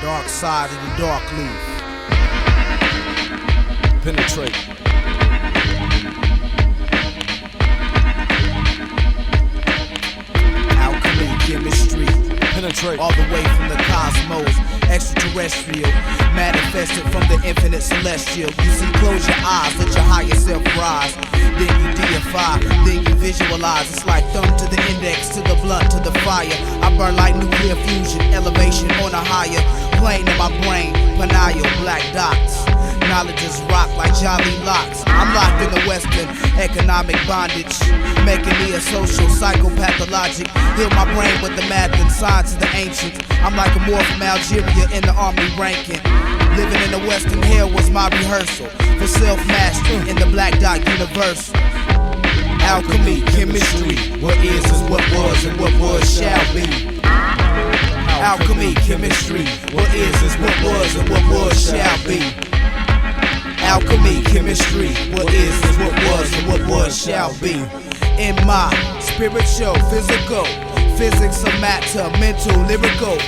Dark side of the Darkleaf. Penetrate. Alkemy, chemistry. Penetrate. All the way from the cosmos, extraterrestrial, manifested from the infinite celestial. You see, close your eyes, let your higher self rise. Then you deify, then you visualize. It's like thumb to the index, to the blunt, to the fire. I burn like nuclear fusion, elevation on a higher plane in my brain. Penial, black dots. Knowledge is rock like Jolly Locks. I'm locked in the Western economic bondage, making me a social psychopathologic. Heal my brain with the math and science of the ancients. I'm like a Moor from Algeria in the army ranking. Living in the Western hell was my rehearsal for self-mastery in the Black Dot universe. Alkemy, chemistry. What is what was, and what was shall be. Alkemy, chemistry. What is what was, and what was shall be. Alkemy, chemistry. What is what was, and what was shall be. In my spiritual, physical, physics of matter, mental, lyrical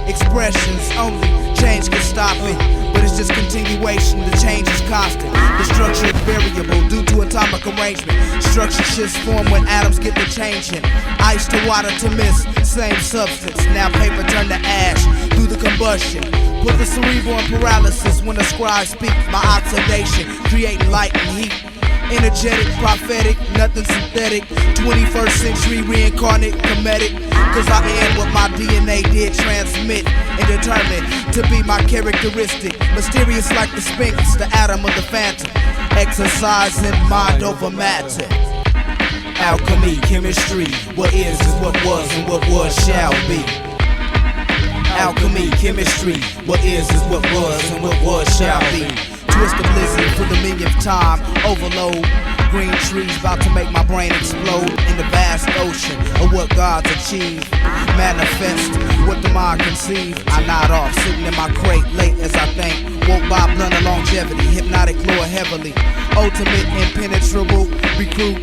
expressions only. Change can stop it, but it's just continuation. The change is constant. The structure is variable due to atomic arrangement. Structure shifts form when atoms get to changing. Ice to water to mist, same substance. Now paper turn to ash through the combustion. Put the cerebral in paralysis when the scribe speaks. My oxidation, creating light and heat. Energetic, prophetic, nothing synthetic. 21st century reincarnate, Kimettic. Cause I am what my DNA did transmit and determined to be my characteristic. Mysterious like the Sphinx, the atom of the phantom. Exercising mind over matter. Alkemy, chemistry. What is what was, and what was shall be. Alkemy, chemistry. What is what was, and what was shall be. Twist the blizzard for the millionth time. Overload. Green trees about to make my brain explode in the vast ocean of what God's achieved. Manifest what the mind conceived. I nod off, sitting in my crate late as I think. Woke by blunt of longevity, hypnotic lure heavily. Ultimate impenetrable recruit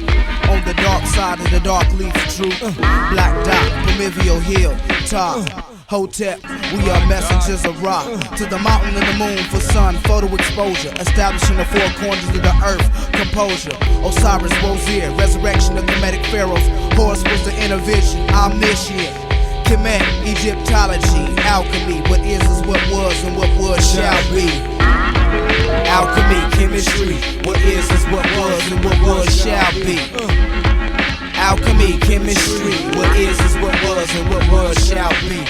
on the dark side of the Darkleaf truth. Black dot, Prometheal hill, top. Hotep, we are messengers of Ra. To the mountain and the moon for sun, photo exposure. Establishing the four corners of the earth, composure. Osiris rose here, resurrection of Kimettic pharaohs. Horus was the inner vision, omniscient. Kimettic, Egyptology, alchemy. What is what was, and what was shall be. Alkemy, chemistry. What is what was, and what was shall be. Alkemy, chemistry. What is what was, and what was shall be.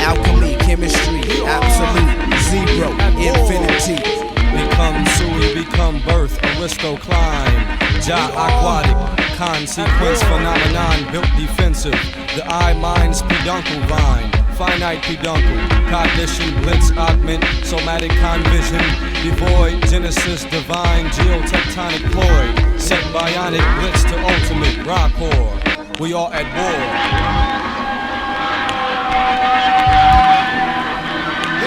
Alkemy, chemistry, absolute, zero, infinity. Become Sui, become birth, aristo climb. Ja aquatic, consequence phenomenon, built defensive. The eye mind's peduncle vine, finite peduncle. Cognition, blitz, augment, somatic convision. Devoid, genesis, divine, geotectonic ploy. Set bionic, blitz to ultimate, rock whore. We are at war.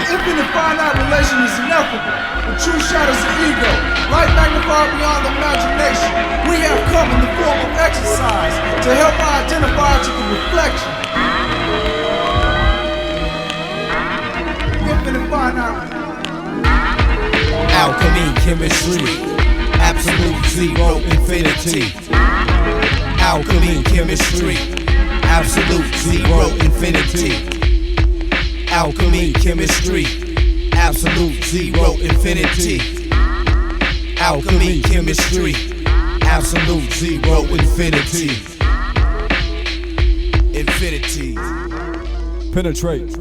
Infinite finite relation is ineffable. The true shadows of ego, light magnified beyond imagination. We have come in the form of exercise to help identify to the reflection. Infinite finite. Alkemy, chemistry, absolute, zero, infinity. Alkemy, chemistry, absolute, zero, infinity. Alkemy, chemistry, absolute, zero, infinity. Alkemy, chemistry, absolute, zero, infinity. Infinity. Penetrate.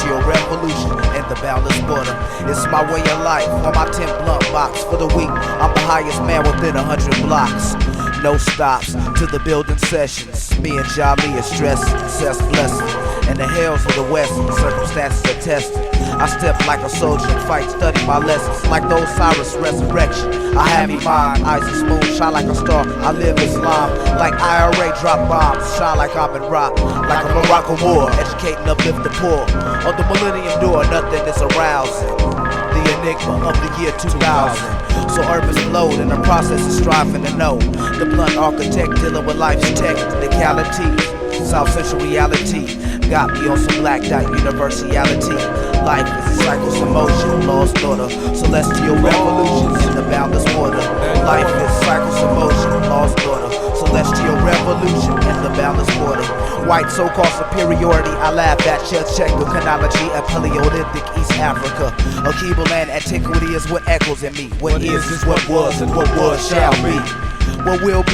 celestial revolution in the boundless border. It's my way of life on my 10 blunt box. For the week, I'm the highest man within 100 blocks. No stops to the building sessions. Me and Jolly are stressed, success blessing. And the hells of the west, circumstances are tested. I step like a soldier, fight, study my lessons. Like the Osiris resurrection, I have me mind. Eyes and smooth, shine like a star. I live Islam, like IRA drop bombs. Shine like I'm in rock, like a Morocco Moor. Educating, uplift the poor. On the millennium door, nothing is arousing. The enigma of the year 2000. So urban's flowed and the process is striving to know. The blunt architect dealing with life's technicalities. South Central reality got me on some black dot universality. Life is a cycle's emotion, lost order, celestial revolutions in the boundless border. Life is cycle's emotion, lost order, celestial revolution in the boundless border. White so-called superiority, I laugh at you. Check the chronology of Paleolithic East Africa. Akeeble and antiquity is what echoes in me. What is what was, and what was shall be. What will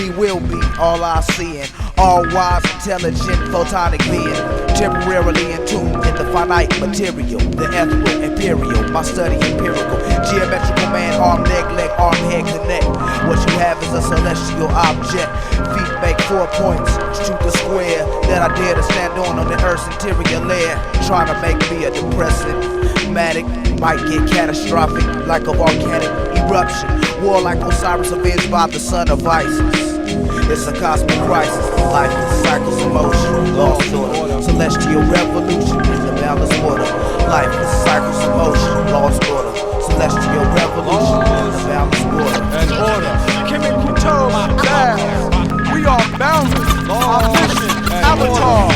be, all I see in all wise, intelligent, photonic being. Temporarily in tune in the finite material, the ethereal, imperial, my study empirical. Geometrical man, arm, leg, arm, head connect. What you have is a celestial object. Feet make 4 points, shoot the square that I dare to stand on the earth's interior layer. Trying to make me a depressing matic, might get catastrophic like a volcanic eruption. War like Osiris avenged by the son of Isis. It's a cosmic crisis. Life is cycles of motion, lost order, celestial revolution in the boundless border. Life is cycles of motion, lost order, celestial revolution in the boundless border. And order. Kimettic down. We are boundless. Our mission, Avatar.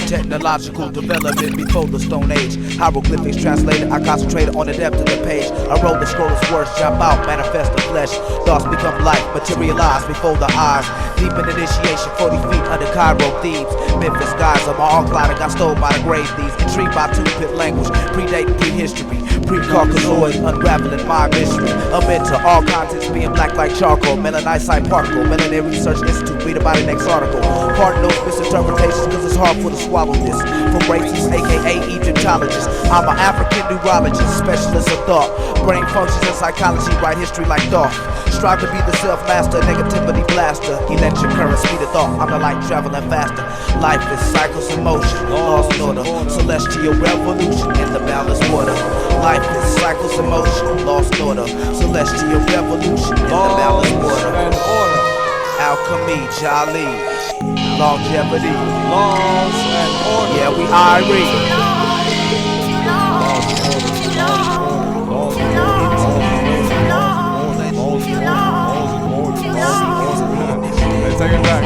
Technological development before the Stone Age. Hieroglyphics translated, I concentrated on the depth of the page. I wrote the scroll's words, jump out, manifest the flesh. Thoughts become life, materialize before the eyes. Deep in initiation, 40 feet under Cairo, Thebes. Memphis guys on my arc line got stole by the grave thieves. Intrigued by two-bit language, predating prehistory. Pre-Caucasoid, unraveling my mystery. I'm into all contents being black like charcoal. Melanisite particle, Melanin Research Institute. Read about it next article. Pardon those misinterpretations, cause it's hard for to swallow this. From races, aka Egyptologists. I'm an African neurologist, specialist of thought. Brain functions and psychology, write history like thought. Strive to be the self-master, negativity blaster. Electric current, speed of thought. I'm the light traveling faster. Life is cycles of motion, lost order, celestial revolution in the boundless border. Life is cycles of motion, lost order, celestial revolution in the boundless border. And order. Alkemy, Jolly, longevity, Laws and order. yeah, we Irie. Take it back.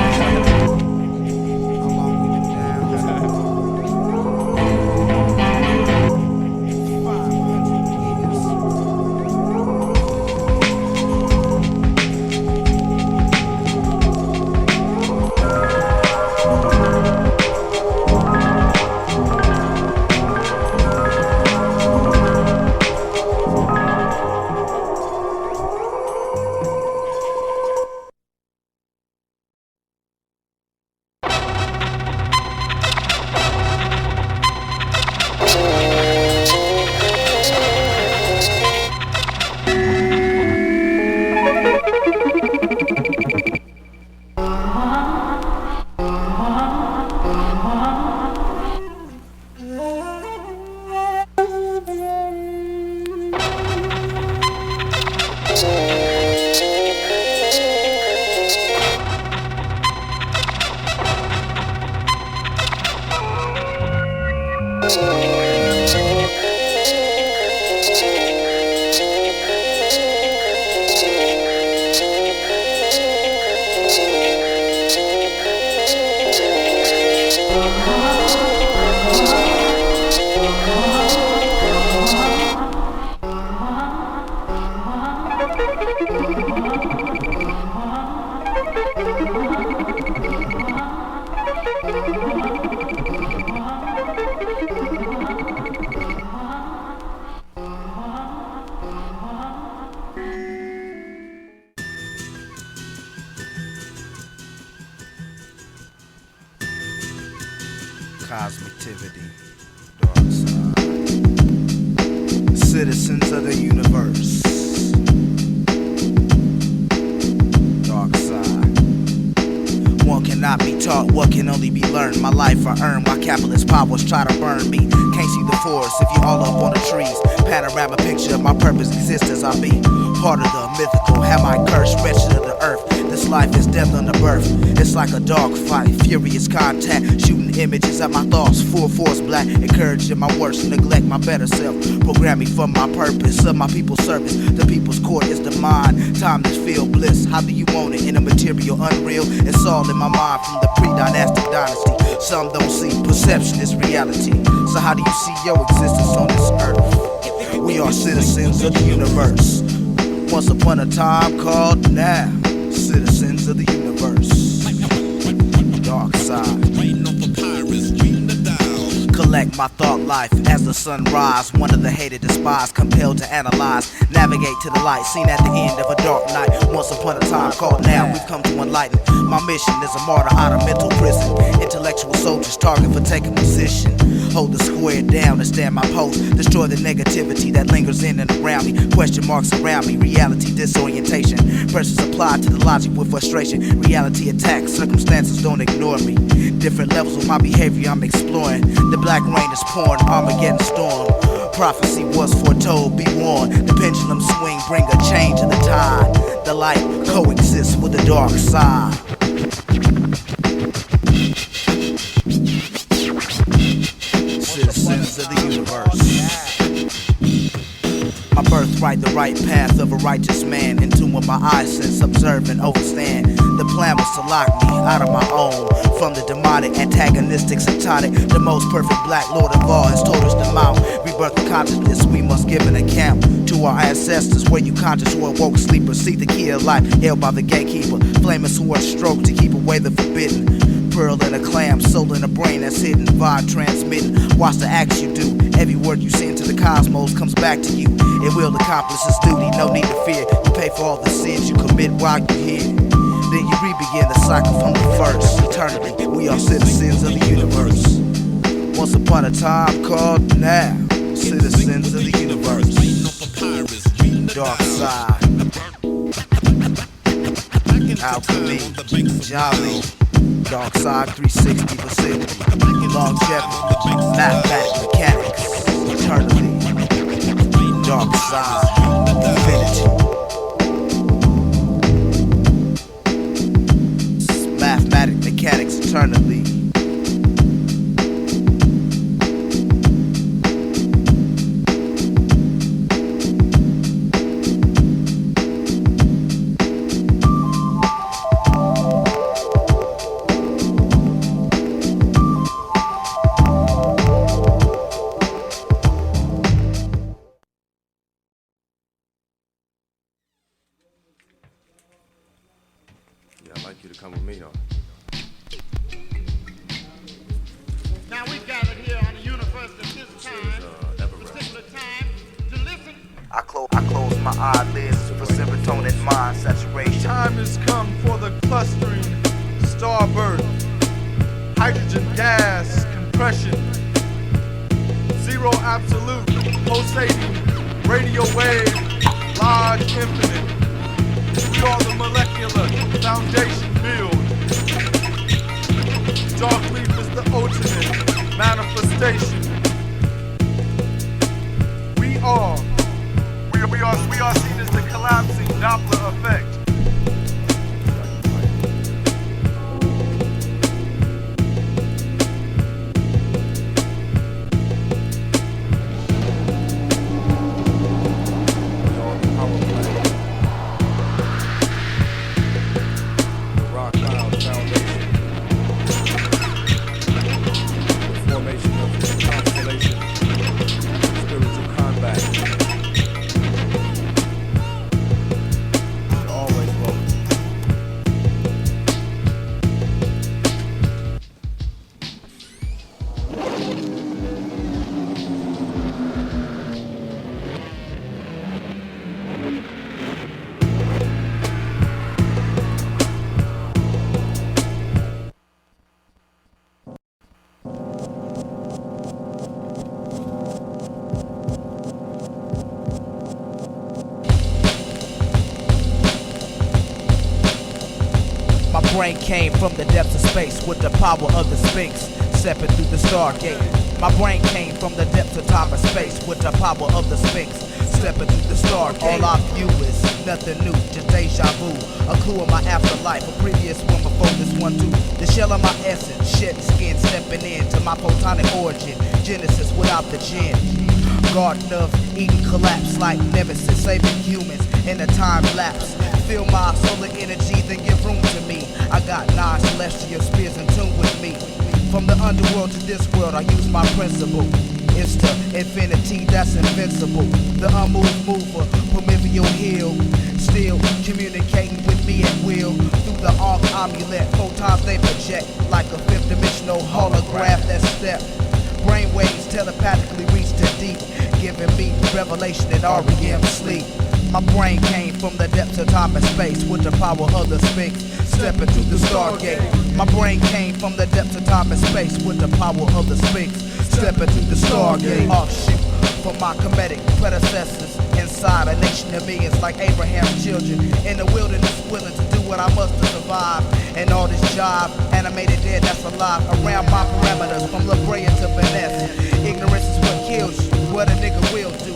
Cosmitivity, dark side. Citizens of the universe, dark side. One cannot be taught, what can only be learned. My life I earn while capitalist powers try to burn me. Can't see the forest if you all up on the trees. Panorama picture of my purpose exists as I be. Part of the mythical, have my curse wretched of the earth. This life is death on the birth. It's like a dog fight, furious contact, shooting images at my thoughts, full force black, encouraging my worst, neglect my better self, programming for my purpose, of my people's service. The people's court is the mind, time to feel bliss. How do you want it in a material unreal? It's all in my mind from the pre-dynastic dynasty. Some don't see, perception is reality. So how do you see your existence on this earth? We are citizens of the universe. Once upon a time called now, citizens of the universe. Dark side. Collect my thought life as the sunrise. One of the hated, despised, compelled to analyze. Navigate to the light, seen at the end of a dark night. Once upon a time called now, we've come to enlighten. My mission is a martyr out of mental prison. Intellectual soldiers target for taking position. Hold the square down and stand my post. Destroy the negativity that lingers in and around me. Question marks around me. Reality disorientation. Pressures applied to the logic with frustration. Reality attacks. Circumstances don't ignore me. Different levels of my behavior I'm exploring. The black rain is pouring. Armageddon storm. Prophecy was foretold. Be warned. The pendulum swing. Bring a change in the tide. The light coexists with the dark side. Citizens of the universe. My birthright, the right path of a righteous man. In tune with my eyes sense, observe and overstand. The plan was to lock me out of my own. From the demonic, antagonistic, satanic. The most perfect black lord of all has told us to mount. Rebirth of consciousness, we must give an account to our ancestors. Were you conscious or awoke sleeper? Seek the key of life, held by the gatekeeper. Flame a sword stroke to keep away the forbidden. Pearl in a clam, soul in a brain that's hidden. Vibe transmitting, watch the acts you do. Every word you send to the cosmos comes back to you. It will accomplish its duty, no need to fear. You pay for all the sins you commit while you're here. Then you re-begin the cycle from the first. Eternity, we are citizens of the universe. Once upon a time called now, citizens of the universe. Dark side. Alkemy, Jolly. Dark side 360 vicinity. Longevity, mathematics, mechanics. Eternity. Dark side, infinity. Mathematics, mechanics, eternally. I'd like you to come with me, though. Now we gathered here on the universe at this time, particular time, to listen. I close my eyelids for serotonin mind saturation. Time has come for the clustering star birth. Hydrogen gas compression. Zero absolute pulsating radio wave. Large infinite. We are the molecular foundation build. Darkleaf is the ultimate manifestation. We are seen as the collapsing Doppler effect. brain came from the depths of space with the power of the Sphinx, stepping through the Stargate. My brain came from the depths of time and space with the power of the Sphinx, stepping through the Stargate. All I view is nothing new, just deja vu. A clue in my afterlife, a previous one before this one too. The shell of my essence, shedding skin, stepping into my photonic origin. Genesis without the gin. Garden of Eden collapse like nemesis, saving humans in a time lapse. Feel my solar energy, then give room to me. I got 9 celestial spheres in tune with me. From the underworld to this world, I use my principle. It's the infinity that's invincible. The unmoved mover, proverbial heel. Still communicating with me at will. Through the arc amulet, photons they project like a 5th dimensional holograph that step. Brainwaves telepathically reach the deep, giving me revelation in REM sleep. My brain came from the depths of time and space with the power of the Sphinx, stepping through the Stargate. My brain came from the depths of time and space with the power of the Sphinx, stepping through the Stargate. Offshoot from my Kimettic predecessors inside a nation of millions like Abraham's children in the wilderness, willing to do what I must to survive. And all this jive, animated dead that's alive around my parameters, from La Brea to finesse. Ignorance is what kills you, what a nigga will do.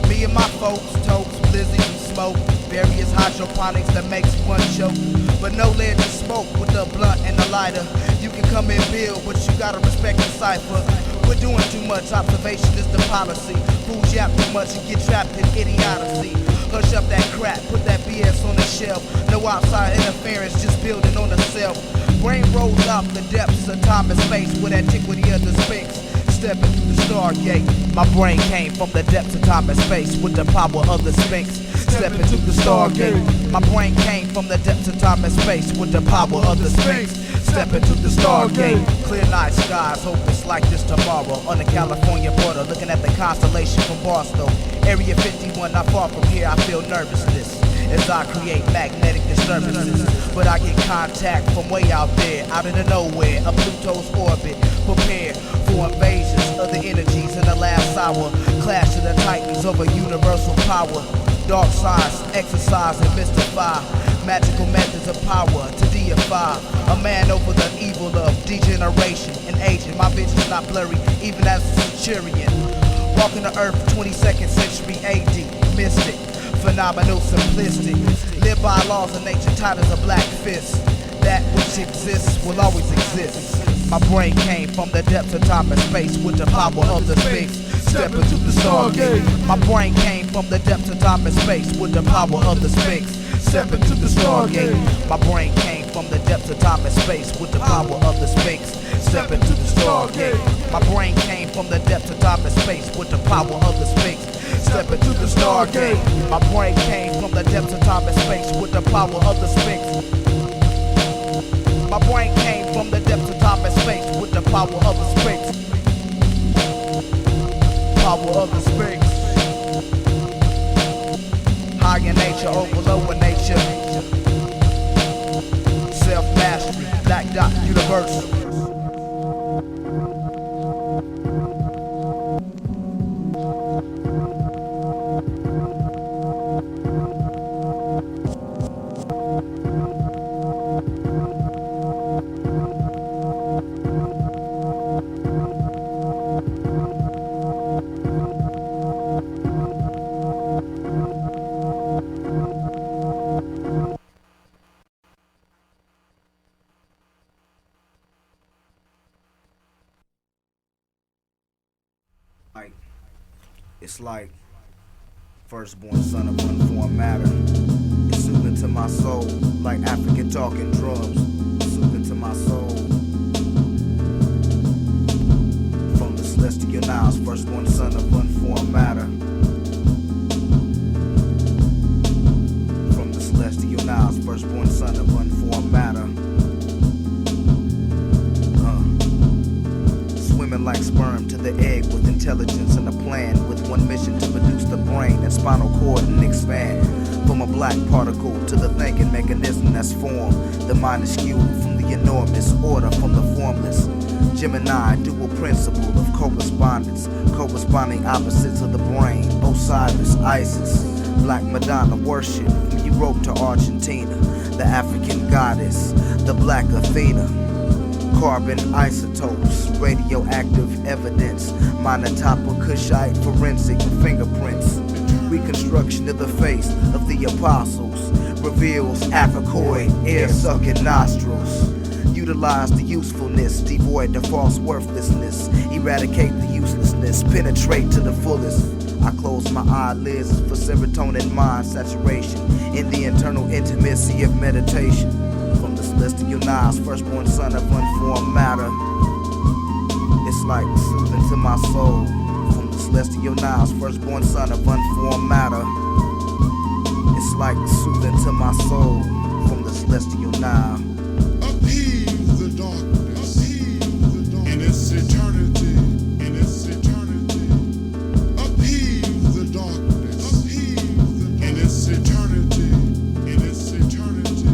Me and my folks, toast, blizzies and smoke, various hydroponics that makes one choke. But no lead to smoke with the blunt and the lighter. You can come and build, but you gotta respect the cipher. We're doing too much, observation is the policy. Fools yap too much and get trapped in idiocy. Hush up that crap, put that BS on the shelf. No outside interference, just building on the self. Brain rolls out the depths of time and space with antiquity of the Sphinx, stepping through the Stargate. My brain came from the depths of time and space with the power of the Sphinx, stepping through the Stargate. My brain came from the depths of time and space with the power of the Sphinx, stepping through the Stargate. Clear night skies, hope it's like this tomorrow. On the California border, looking at the constellation from Barstow. Area 51, not far from here, I feel nervousness as I create magnetic disturbances. But I get contact from way out there, out of the nowhere, of Pluto's orbit. Prepare for invasions of the energies in the last hour. Clash of the titans over universal power. Dark science, exercise and mystify. Magical methods of power to deify. A man over the evil of degeneration and aging. My vision's is not blurry, even as a centurion. Walking the earth 22nd century AD. Mystic, phenomenal, simplistic. Live by laws of nature tight as a black fist. That which exists will always exist. My brain came from the depths of time and space with the power of the Sphinx, stepping through the Stargate. My brain came from the depths of time and space with the power of the Sphinx, stepping through the Stargate. My brain came from the depths of time and space with the power of the Sphinx, stepping through the Stargate. My brain came from the depths of time and space with the power of the Sphinx, stepping through the Stargate. My brain came from the depths of time and space with the power of the Sphinx. My brain came from the depths of time and space with the power of the Sphinx. Power of the Sphinx. Higher nature over lower nature. Self-mastery, Black Dot Universal. It's like firstborn son of unformed matter. It's soothing to my soul, like African talking drums. Soothing to my soul. From the Celestial Nile, firstborn son of unformed matter. From the Celestial Nile, firstborn son of unformed matter. Swimming like sperm to the egg with intelligence and a plan, with one mission to produce the brain and spinal cord and expand. From a black particle to the thinking mechanism that's formed, the minuscule from the enormous, order from the formless. Gemini, dual principle of correspondence, corresponding opposites of the brain. Osiris, Isis, Black Madonna worship from Europe to Argentina. The African goddess, the Black Athena. Carbon isotopes, radioactive evidence, monotopic Kushite forensic fingerprints. Reconstruction of the face of the apostles reveals aphicoid air-sucking nostrils. Utilize the usefulness, devoid of false worthlessness. Eradicate the uselessness, penetrate to the fullest. I close my eyelids for serotonin mind saturation in the internal intimacy of meditation. From the Celestial Nile's firstborn son of unformed matter, it's like soothing to my soul. From the Celestial Nile's firstborn son of unformed matter, it's like soothing to my soul. From the Celestial Nile. Upheave the darkness, in its eternity, in its eternity. Upheave the darkness, in its eternity, in its eternity.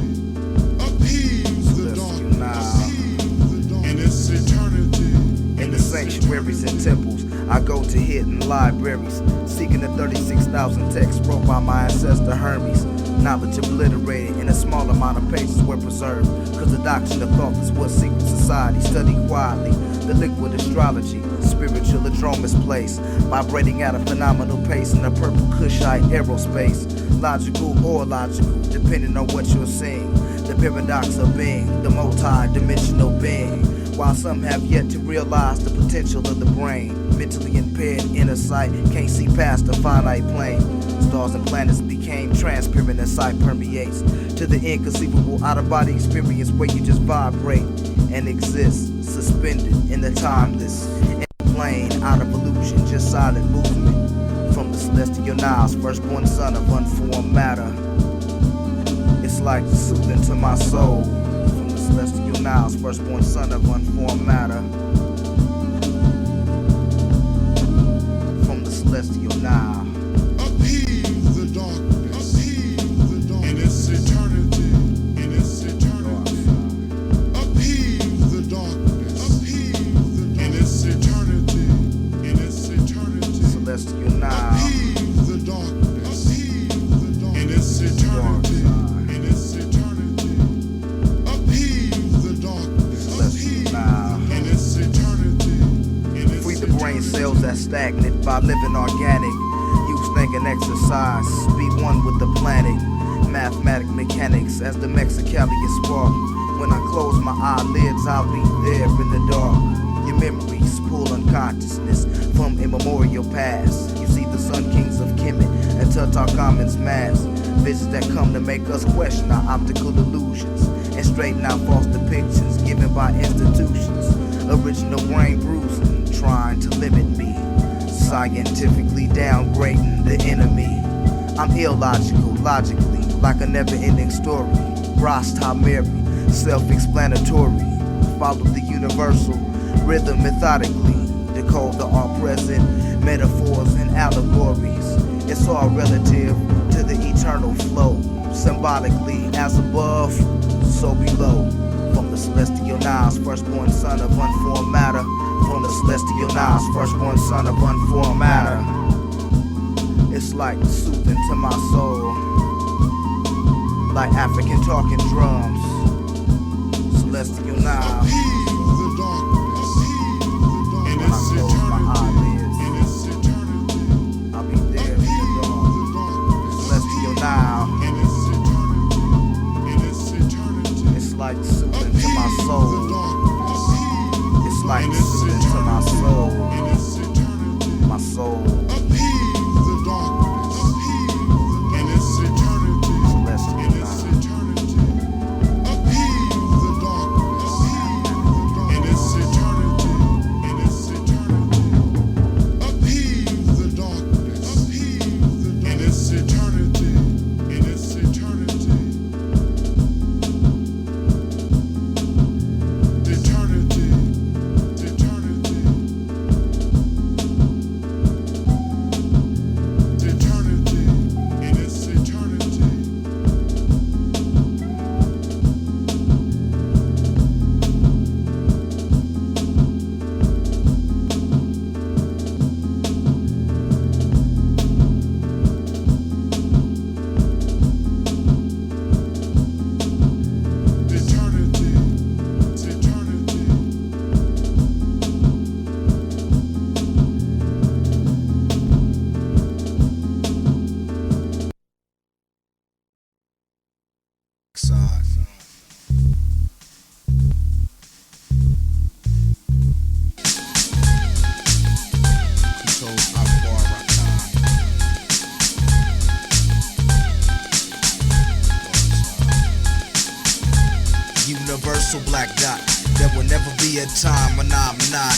Upheave the darkness, in its eternity. In the sanctuaries and temples, I go to hidden libraries, seeking the 36,000 texts wrote by my ancestor Hermes. Knowledge obliterated in a small amount of pages were preserved, cause the doctrine of thought is what secret society study quietly. The liquid astrology, spiritual adromus place, vibrating at a phenomenal pace in a purple Kushite aerospace. Logical or illogical, depending on what you're seeing. The paradox of being, the multi-dimensional being. While some have yet to realize the potential of the brain, mentally impaired inner sight can't see past the finite plane. Stars and planets became transparent as sight permeates to the inconceivable out-of-body experience where you just vibrate and exist, suspended in the timeless, in the plane, out of illusion, just silent movement. From the Celestial Nile's firstborn son of unformed matter, it's like soothing to my soul. From the Celestial Nile's firstborn son of unformed matter, from the Celestial Nile. Upheave the darkness, in its eternity, in its eternity. Upheave the darkness, in its eternity, in its eternity. Celestial Nile. Upheave the darkness, in its eternity, in its eternity. Upheave the darkness, Celestial Nile. in its eternity, in its Free the brain cells that's stagnant by living organic. Use thinking exercise, be one with the planet. Mathematic mechanics as the Mexicalian spark. When I close my eyelids, I'll be there in the dark. Your memories pull unconsciousness from immemorial past. You see the Sun Kings of Kemet and Tutankhamun's mask. Visions that come to make us question our optical illusions and straighten out false depictions given by institutions. Original brain bruising, trying to limit me. Scientifically downgrading the enemy. I'm illogical, logically, like a never-ending story. Rasta Mary, self-explanatory. Follow the universal rhythm methodically. Decode the all-present metaphors and allegories. It's all relative to the eternal flow. Symbolically, as above, so below. From the Celestial Nile's firstborn son of unformed matter. From the Celestial Nile's firstborn son of unformed matter. It's like soothing to my soul, like African talking drums. Celestial Nile. Upheave the darkness, in When I its close my eternity, eyelids, in its eternity. I'll be there in the dark. Celestial Nile. In its eternity, in its eternity. It's like soothing to my The soul. darkness, It's like in its soothing to my eternity, soul. in its eternity. My soul. Upheave the darkness, in its eternity, Celestial in its Nile. eternity. Upheave the darkness, in its eternity, in its eternity. Upheave the darkness, in its eternity, in its eternity. Eternity, eternity. Universal black dot. There will never be a time when I'm not.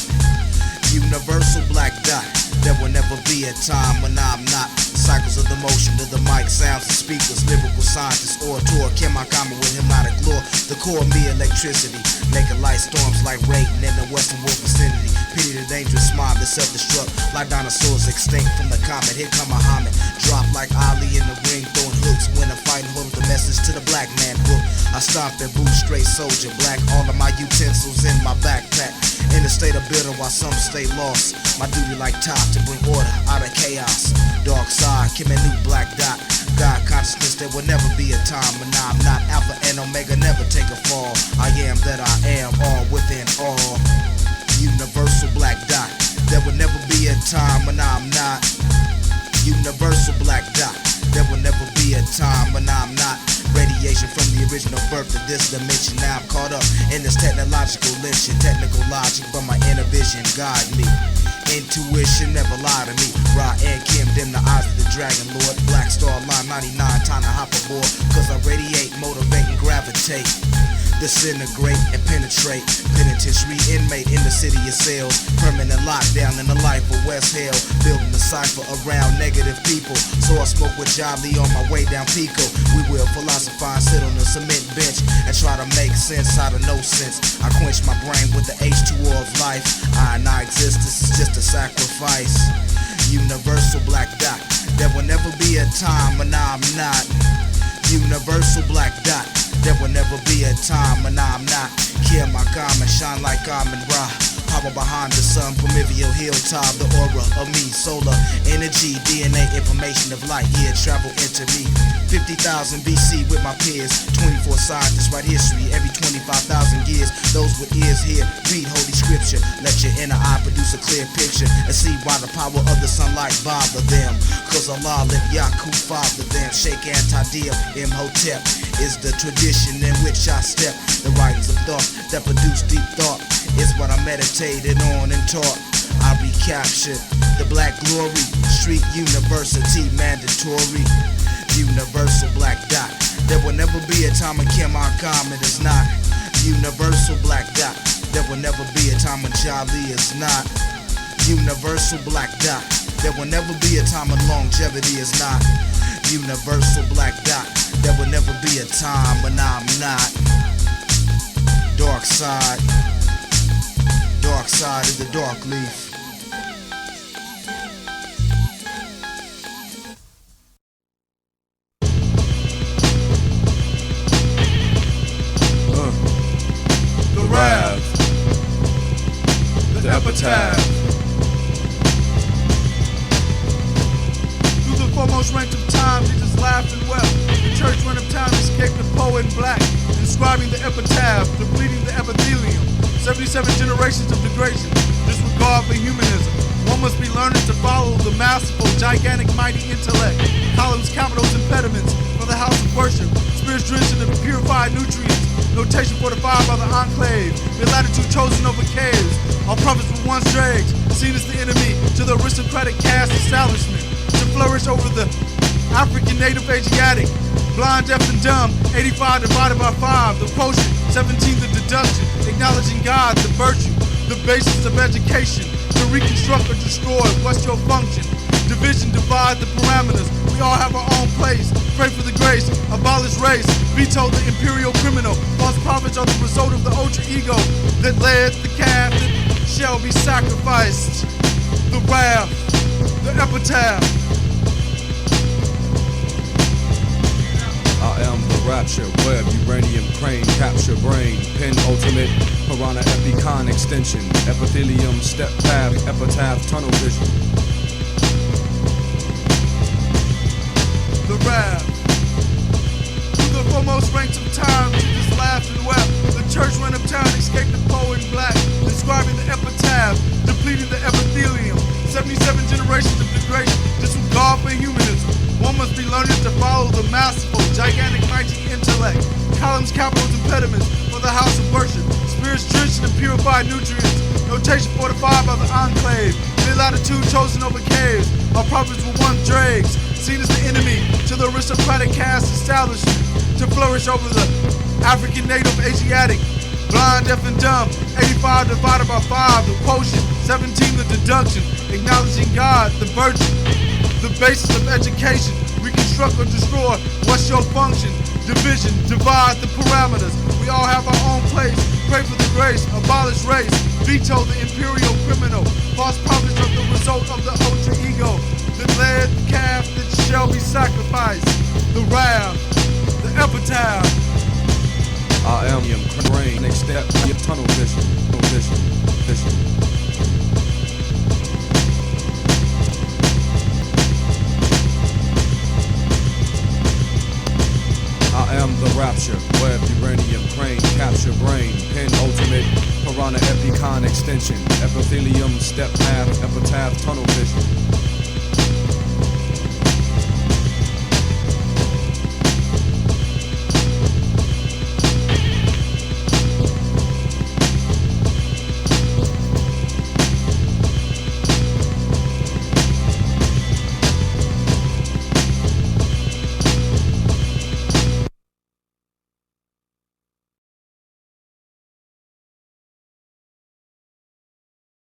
Universal black dot. There will never be a time when I'm not. Cycles of the motion to the mic, sounds and speakers, lyrical scientist, orator, Kimettic with hypnotic lore. The core of me, electricity, making light storms like Raiden in the western world vicinity. Pity the dangerous mind that self-destruct, like dinosaurs extinct from the comet. Here come Muhammad, drop like Ali in the ring, throwing hooks when I'm fighting. Hold the message to the black man book. I stomp that boot, straight soldier, black. All of my utensils in my backpack. In a state of bitter while some stay lost. My duty like top to bring order out of chaos. Dark side, Kimettic black dot. God consciousness, there will never be a time when I'm not. Alpha and Omega, never take a fall. I am that I am, all within all. Universal black dot. There will never be a time when I'm not. Universal black dot. There will never be a time when I'm not. Radiation from the original birth of this dimension. Now I'm caught up in this technological lynching. Technical logic, but my inner vision guide me. Intuition never lie to me. Ra and Kim dim the eyes of the Dragon Lord. Black Star Line 99, time to hop aboard. Cause I radiate, motivate, and gravitate. Disintegrate and penetrate. Penitentiary inmate in the city of cells. Permanent lockdown in the life of West Hell. Building a cipher around negative people. So I smoke with Jolly on my way down Pico. We will philosophize, sit on a cement bench and try to make sense out of no sense. I quench my brain with the H2O of life. I and I exist, this is just a sacrifice. Universal black dot. There will never be a time when I'm not. Universal black dot. There will never be a time when I'm not. Kill my garment, shine like Amen Ra. Power behind the sun, Prometheal hilltop. The aura of me, solar energy, DNA, information of light. Yeah, travel into me. 50,000 BC with my peers. 24 scientists write history every 25,000 years. Those with ears here, read holy scripture. Let your inner eye produce a clear picture and see why the power of the sunlight bother them. Cause Allah let Yaku father them. Sheikh Anti-Deal, Imhotep is the tradition in which I step. The writings of thought that produce deep thought is what I meditated on and taught. I recaptured the black glory. Street university mandatory. Universal black dot. There will never be a time when Kimettic is not. Universal black dot. There will never be a time when Jolly is not. Universal black dot. There will never be a time when longevity is not. Universal black dot. There will never be a time when I'm not. Dark side. Dark side of the Darkleaf. The Wrath. The Epitaph. Through the foremost rank of time, Jesus laughed and wept. The church run of time escaped the poet in black, inscribing the epitaph, depleting the epithelium. 77 generations of degradation, disregard for humanism. One must be learned to follow the masterful, gigantic, mighty intellect. Columns, capitals, impediments for the house of worship. Spirits drenched in the purified nutrients. Notation fortified by the enclave. The latitude chosen over caves. All prophets were once dregs, seen as the enemy to the aristocratic caste establishment. To flourish over the African, native, Asiatic. Blind, deaf, and dumb, 85 divided by 5, the quotient, 17 the deduction, acknowledging God, the virtue, the basis of education, to reconstruct or destroy, what's your function? Division, divide the parameters, we all have our own place, pray for the grace, abolish race, veto the imperial criminal, false prophets are the result of the ultra ego that led the calf that shall be sacrificed. The wrath, the epitaph. I am the rapture, web, uranium, crane, capture, brain, pin, ultimate, piranha, epicon, extension, epithelium, step path, epitaph, tunnel vision. The wrath. Through the foremost ranks of time, Jesus laughed and wept. The church ran uptown, escaped the poet in black, inscribing the epitaph, depleting the epithelium. 77 generations of degradation, disregard for humanism. One must be learned to follow the masterful, gigantic, mighty intellect. Columns, becomes capital's impediments for the house of worship. Spirits drenched in purified nutrients. Notation fortified by the enclave. Mid-latitude chosen over caves. Our prophets were once dregs, seen as the enemy to the aristocratic caste established to flourish over the African, native, Asiatic. Blind, deaf, and dumb. 85 divided by 5, the quotient. 17, the deduction. Acknowledging God, the virtue. The basis of education. Reconstruct or destroy. What's your function? Division, divide the parameters. We all have our own place. Pray for the grace, abolish race. Veto the imperial criminal. False prophets of the result of the ultra ego. The led calf that shall be sacrificed. The wrath, the epitaph. I am brain, next step, your tunnel vision, vision. I am the rapture, web, uranium, crane, capture, brain, pin, ultimate, piranha, epicon, extension, epithelium, step path, epitaph, tunnel vision.